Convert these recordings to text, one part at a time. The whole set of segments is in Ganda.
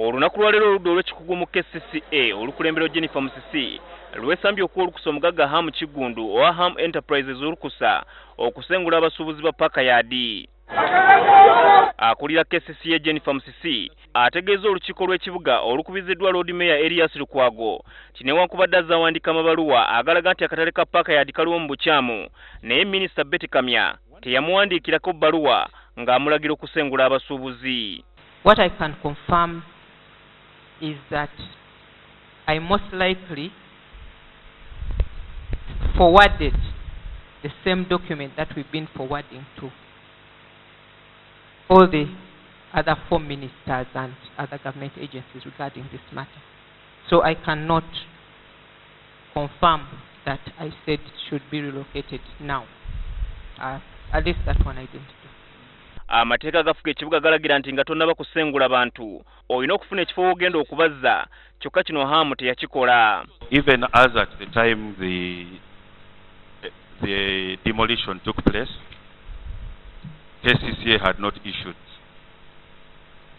Olunaku lwa leero oludda olw'ekikugu mu KCCA olukulembera Jennifer Musisi lwesambye okuwa olukusa omugagga Hamu Kigundu owa Hamu Enterprises olukusa okusengula abasuubuzi ba paka yaadi. Akulira KCCA Jennifer Musisi ategeeza olukiiko lw'ekibuga olukubiziddwa Lord Mayor Elias Lukwago ti newankubadde azaawandika amabaluwa agalaga nti akatale ka paka yaadi kaliwo mu bukyamu naye Minisita Betty Kamya teyamuwandiikirako bbaluwa ng'amulagira okusengula abasuubuzi. What I can confirm is that I most likely forwarded the same document that we've been forwarding to all the other 4 ministers and other government agencies regarding this matter. So I cannot confirm that I said it should be relocated now. At least that one I didn't do. Amateeka agafuga ekibuga galagira nti nga tonnaba kusengula bantu olina okufuna ekifo wogenda okubazza kyokka kino Hamu teyakikola. Even as at the time the demolition took place, KCCA had not issued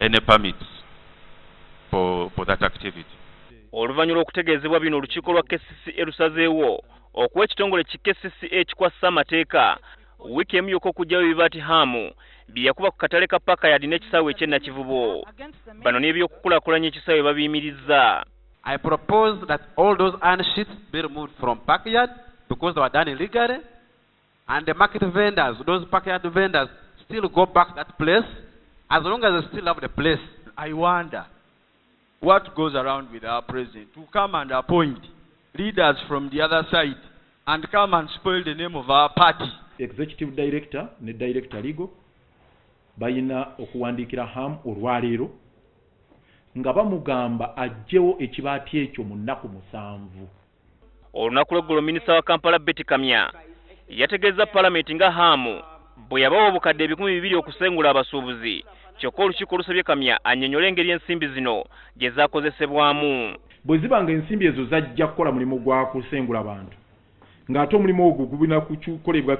any permits for that activity. Oluvannyuma okutegeezebwa bino olukiiko lwa KCCA lusazeewo okuwa ekitongole ki KCCA kikwasa amateeka wiiki emu yokka okugyawo ebibaati Hamu bye yakuba ku katale ka paka yaadi n'ekisaawe eky'ennakivubo. Bano n'ebyokukulaakulanya ekisaawe babiyimirizza. I propose that all those iron sheets be removed from backyard because they were done illegally, and the market vendors, those backyard vendors, still go back to that place as long as they still have the place. I wonder what goes around with our president to come and appoint leaders from the other side and come and spoil the name of our party. Executive Director ne Director Legal bayina okuwandiikira Hamu olwaleero nga bamugamba ajjewo ekibaati ekyo mu nnaku 7. Olunaku lw'eggulo Minisita wa Kampala Betty Kamya yategeeza Palamenti nga Hamu bwe yabawa obukadde 200 okusengula abasuubuzi kyokka olukiiko lusabye Kamya annyonnyole engeri ensimbi zino gye zaakozesebwamu. Bwe zibanga ensimbi ezo zajja kukola mulimu gwa kusengula abantu ng'ate omulimu ogwo gubina kukolebwa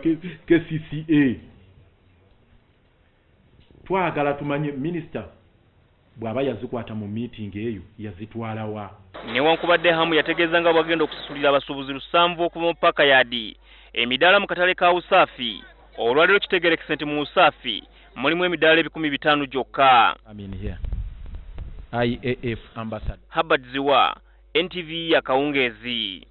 KCCA. Twagala tumanye Minisita bw'aba yazikwata mu meeting eyo yazitwala wa. Newankubadde Hamu yategeeza nga bwagenda okususulira abasuubuzi 7 okuva mu paka yaadi emidaala mu katale ka Usaafi. Olwaleero kitegeerekese nti mu Usaafi mulimu emidaala 500 gyokka. IAF Ambassador Habad Ziwa, NTV Akawungeezi.